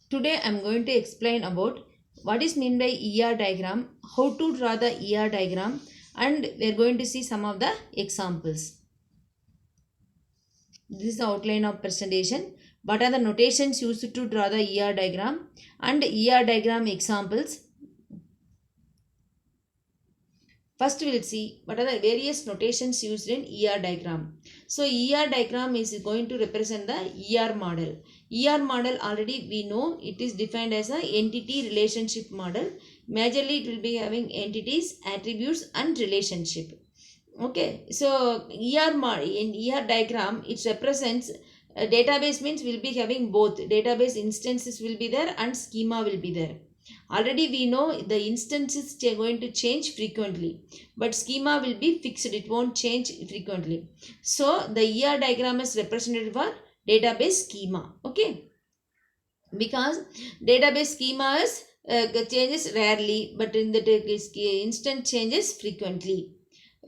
Today I am going to explain about what is meant by ER diagram, how to draw the ER diagram, and we are going to see some of the examples. This is the outline of presentation. What are the notations used to draw the ER diagram and ER diagram examples? First we will see what are the various notations used in ER diagram. So ER diagram is going to represent the ER model. ER model already we know it is defined as a entity relationship model. Majorly it will be having entities, attributes and relationship. Okay, so in ER diagram it represents database means will be having both database instances will be there and schema will be there. Already we know the instances are going to change frequently, but schema will be fixed, it won't change frequently. So the ER diagram is represented for database schema. Okay, because database schema is changes rarely, but in the instant changes frequently.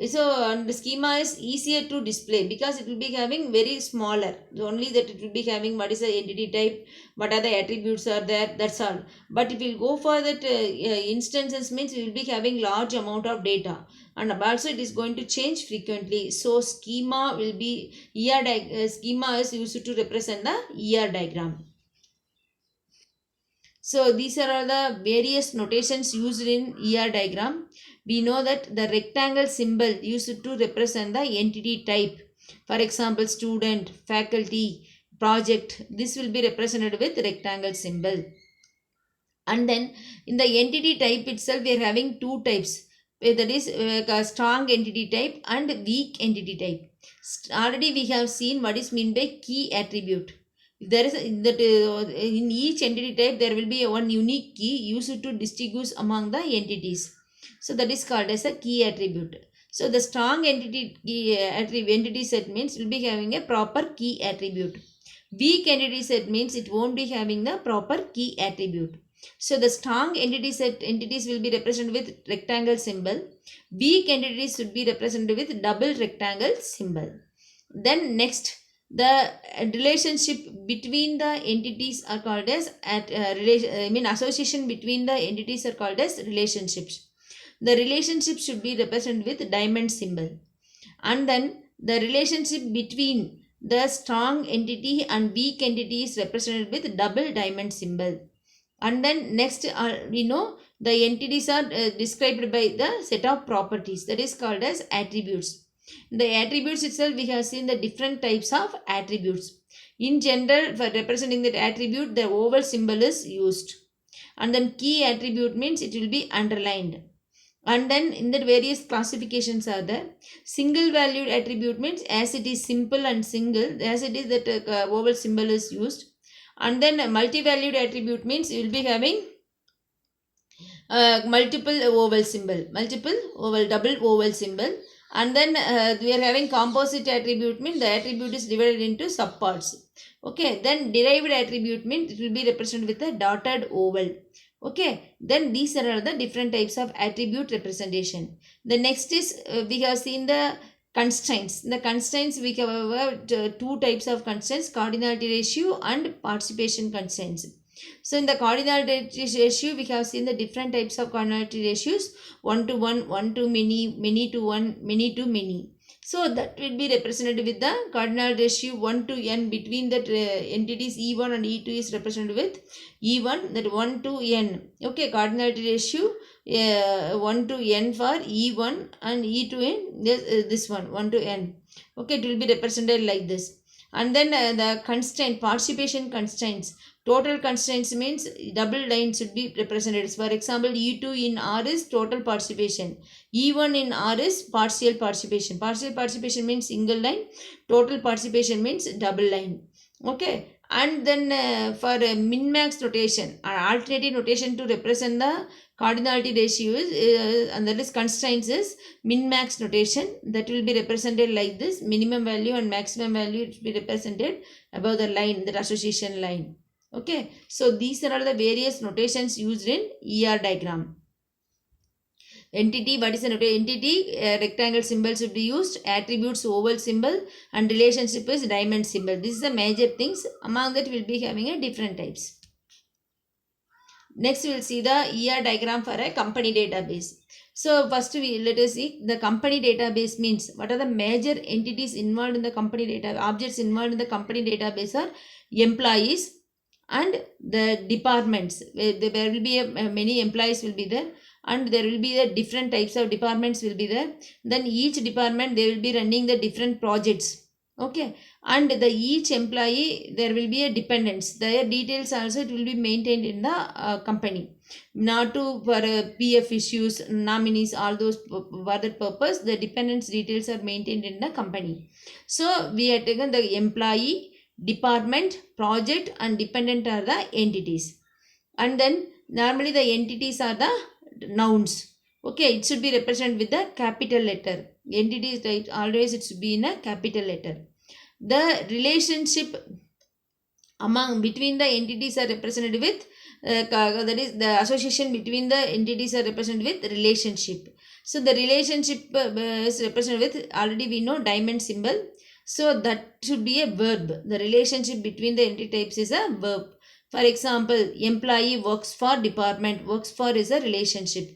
So and the schema is easier to display because it will be having very smaller, only that it will be having what is the entity type, what are the attributes are there, that's all. But if you go for that instances means we will be having large amount of data, and also it is going to change frequently. So schema will be schema is used to represent the ER diagram. So these are all the various notations used in ER diagram. We know that the rectangle symbol used to represent the entity type. For example, student, faculty, project. This will be represented with rectangle symbol. And then in the entity type itself, we are having two types. That is a strong entity type and weak entity type. Already we have seen what is meant by key attribute. There is that in each entity type there will be one unique key used to distinguish among the entities. So that is called as a key attribute. So the strong entity set means will be having a proper key attribute. Weak entity set means it won't be having the proper key attribute. So the strong entity set entities will be represented with rectangle symbol. Weak entities should be represented with double rectangle symbol. Then next, the relationship between the entities are called as association between the entities are called as relationships. The relationship should be represented with diamond symbol. And then the relationship between the strong entity and weak entity is represented with double diamond symbol. And then next we know the entities are described by the set of properties, that is called as attributes. The attributes itself, we have seen the different types of attributes. In general, for representing that attribute, the oval symbol is used. And then key attribute means it will be underlined. And then in the various classifications are there. Single valued attribute means as it is simple and single, as it is that oval symbol is used. And then multi-valued attribute means you will be having multiple oval symbol, double oval symbol. And then we are having composite attribute means the attribute is divided into subparts. Okay, then derived attribute means it will be represented with a dotted oval. Okay, then these are the different types of attribute representation. The next is we have seen the constraints. The constraints, we have two types of constraints, cardinality ratio and participation constraints. So in the cardinality ratio, we have seen the different types of cardinality ratios, 1 to 1, 1 to many, many to 1, many to many. So that will be represented with the cardinal ratio 1 to n between the entities E1 and E2 is represented with E1, that 1 to n. Okay, cardinality ratio 1 to n for E1 and E2 in this one 1 to n. Okay, it will be represented like this. And then the constraint, participation constraints. Total constraints means double line should be represented. For example, E2 in R is total participation. E1 in R is partial participation. Partial participation means single line. Total participation means double line. Okay. And then for min-max notation, or alternative notation to represent the cardinality ratio is, and that is constraints is min-max notation, that will be represented like this. Minimum value and maximum value will be represented above the line, the association line. Okay, so these are the various notations used in ER diagram. Entity, what is the entity? Rectangle symbol should be used, attributes oval symbol, and relationship is diamond symbol. This is the major things. Among that we will be having a different types. Next we will see the ER diagram for a company database. So first let us see the company database means what are the major entities involved in the company data, objects involved in the company database are employees and the departments. There will be many employees will be there, and there will be the different types of departments will be there. Then each department they will be running the different projects. Okay, and the each employee there will be a dependence. Their details also it will be maintained in the company. Not to for PF issues, nominees, all those for that purpose the dependence details are maintained in the company. So we have taken the employee, department, project and dependent are the entities. And then normally the entities are the nouns. Okay, it should be represented with the capital letter. Entities type always it should be in a capital letter. The relationship among between the entities are represented with that is the association between the entities are represented with relationship. So the relationship is represented with already we know diamond symbol. So that should be a verb. The relationship between the entity types is a verb. For example, employee works for department. Works for is a relationship.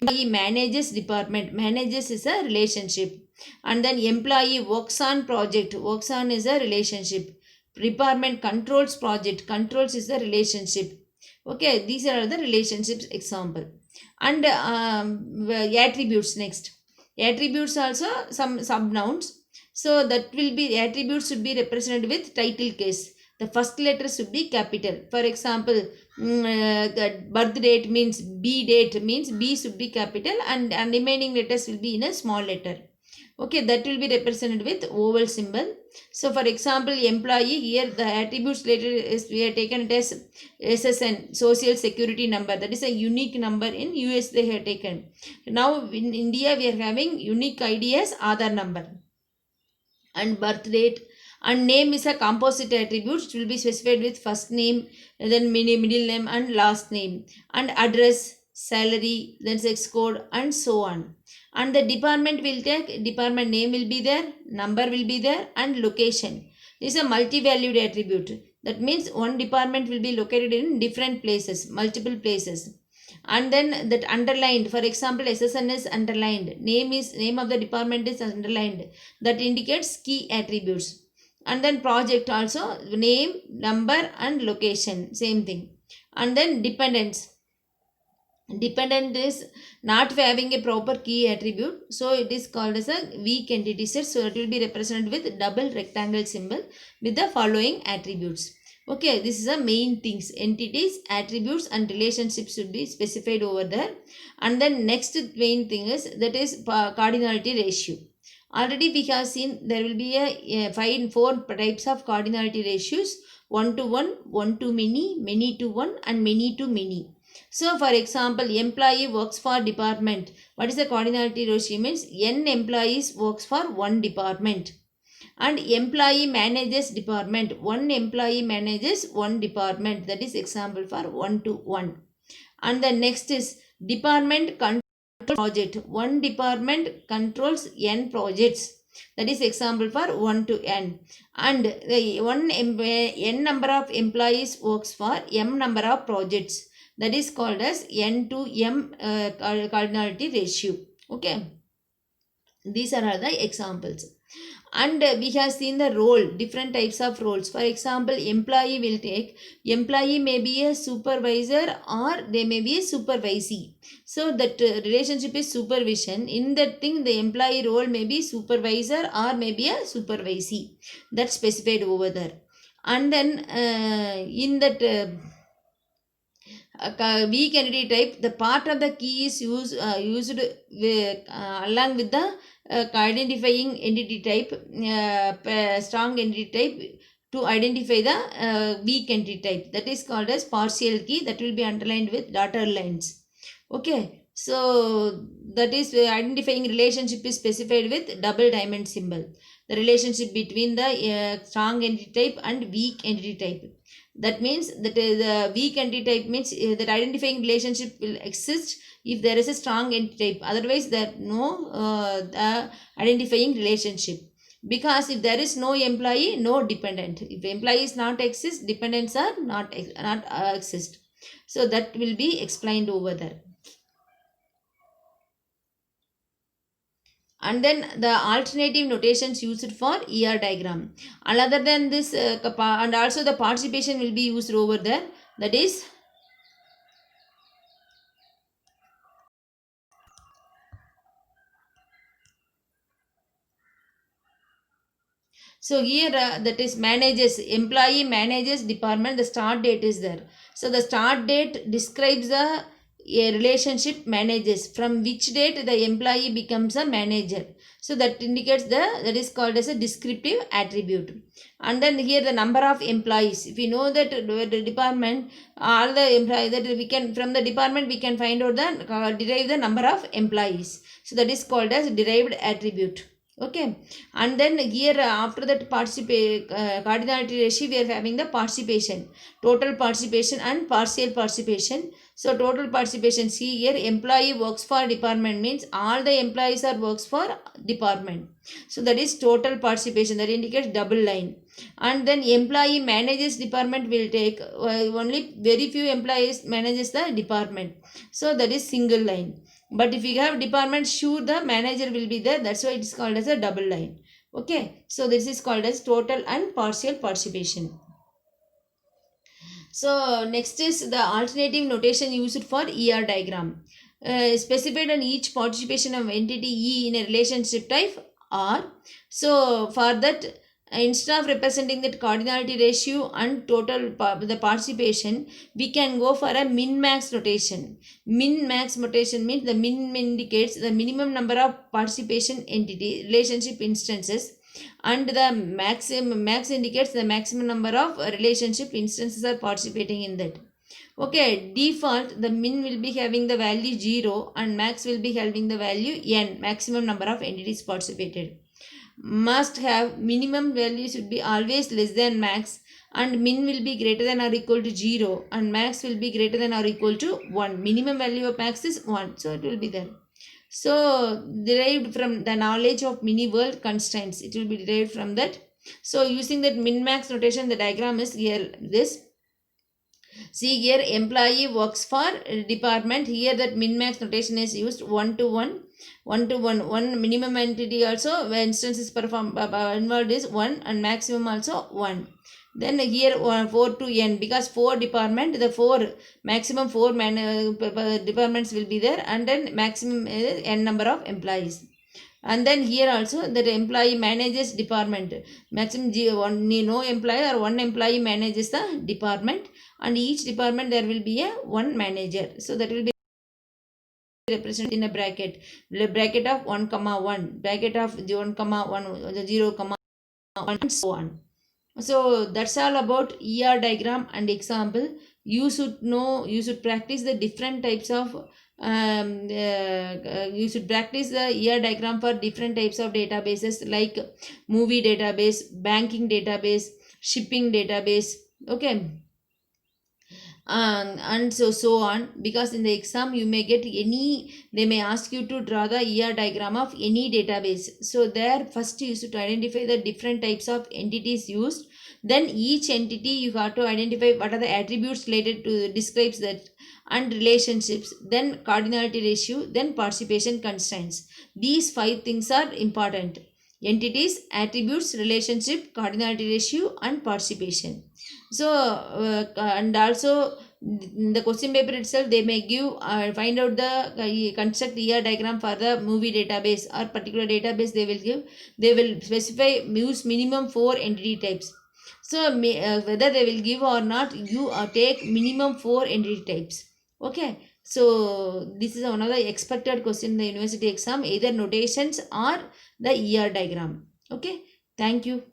Employee manages department. Manages is a relationship. And then employee works on project. Works on is a relationship. Department controls project. Controls is a relationship. Okay, these are the relationships example. And attributes next. Attributes also some subnouns. So that will be attributes should be represented with title case. The first letter should be capital. For example, the birth date means B date means B should be capital, and remaining letters will be in a small letter. Okay, that will be represented with oval symbol. So for example, employee, here the attributes later is we have taken it as SSN, social security number. That is a unique number. In US they have taken. Now in India we are having unique ID as Aadhaar number. And birth date and name is a composite attribute. It will be specified with first name, then middle name and last name, and address, salary, then sex code and so on. And the department will take department name will be there, number will be there, and location. This is a multi-valued attribute. That means one department will be located in different places, multiple places. And then that underlined, for example, SSN is underlined, name of the department is underlined. That indicates key attributes. And then project also, name, number and location, same thing. And then dependence. Dependent is not having a proper key attribute, so it is called as a weak entity set. So it will be represented with double rectangle symbol with the following attributes. Okay, this is the main things. Entities, attributes and relationships should be specified over there. And then next main thing is that is cardinality ratio. Already we have seen there will be a 4 types of cardinality ratios: 1 to 1, 1 to many, many to 1 and many to many. So for example, employee works for department. What is the cardinality ratio means? N employees works for one department. And employee manages department. One employee manages one department. That is example for 1 to 1. And the next is department control project. One department controls n projects. That is example for 1 to n. And n number of employees works for m number of projects. That is called as n to m cardinality ratio. Okay, these are all the examples. And we have seen the role, different types of roles. For example, employee will take, employee may be a supervisor or they may be a supervisee. So that relationship is supervision. In that thing, the employee role may be supervisor or may be a supervisee. That's specified over there. And then in that weak entity type, the part of the key is used along with the identifying entity type, strong entity type, to identify the weak entity type. That is called as partial key. That will be underlined with dotted lines. Okay, so that is identifying relationship is specified with double diamond symbol. The relationship between the strong entity type and weak entity type. That means that the weak entity type means that identifying relationship will exist if there is a strong entity type. Otherwise, there no identifying relationship. Because if there is no employee, no dependent. If employee is not exist, dependents are not exist. So that will be explained over there. And then the alternative notations used for ER diagram. And other than this, and also the participation will be used over there. That is, so here that is manages, employee manages department, the start date is there. So the start date describes the a relationship manages from which date the employee becomes a manager. So that indicates that is called as a descriptive attribute. And then here the number of employees. If we know that the department, all the employees that we can, from the department we can find out the derive the number of employees. So that is called as derived attribute. Okay. And then here after that cardinality ratio, we are having the participation, total participation and partial participation. So total participation, see here, employee works for department means all the employees are works for department. So that is total participation, that indicates double line. And then employee manages department will take only very few employees manages the department. So that is single line. But if you have department, sure the manager will be there. That's why it is called as a double line. Okay. So this is called as total and partial participation. So next is the alternative notation used for ER diagram. Specified on each participation of entity E in a relationship type R. So for that, instead of representing that cardinality ratio and total the participation, we can go for a min-max notation. Min-max notation means the min indicates the minimum number of participation entity relationship instances, and the max indicates the maximum number of relationship instances are participating in that. Okay, default the min will be having the value 0 and max will be having the value n, maximum number of entities participated. Must have minimum value should be always less than max, and min will be greater than or equal to 0 and max will be greater than or equal to 1. Minimum value of max is 1, so it will be there. So derived from the knowledge of mini world constraints, it will be derived from that. So using that min max notation, the diagram is here this. See here, employee works for department. Here that min max notation is used 1 to 1. 1 to 1, 1 minimum entity also when instances performed involved is 1 and maximum also 1. Then here 4 to n, because 4 department, the 4 maximum 4 departments will be there, and then maximum n number of employees. And then here also that employee manages department, maximum no employee or one employee manages the department, and each department there will be a one manager. So that will be represented in a bracket, the bracket of 1 comma 1, bracket of 1 comma 1, 0 comma 1, and so on. So that's all about ER diagram and example. You should know, you should practice the different types of you should practice the ER diagram for different types of databases like movie database, banking database, shipping database. Okay. And so on, because in the exam you may get any, they may ask you to draw the ER diagram of any database. So there first you should identify the different types of entities used, then each entity you have to identify what are the attributes related to describes that, and relationships, then cardinality ratio, then participation constraints. These 5 things are important: entities, attributes, relationship, cardinality ratio, and participation. So and also in the question paper itself they may give find out the construct ER diagram for the movie database or particular database. They will specify use minimum 4 entity types. So whether they will give or not, you take minimum 4 entity types. Okay. So this is one of the expected question in the university exam, either notations or the ER diagram. Okay. Thank you.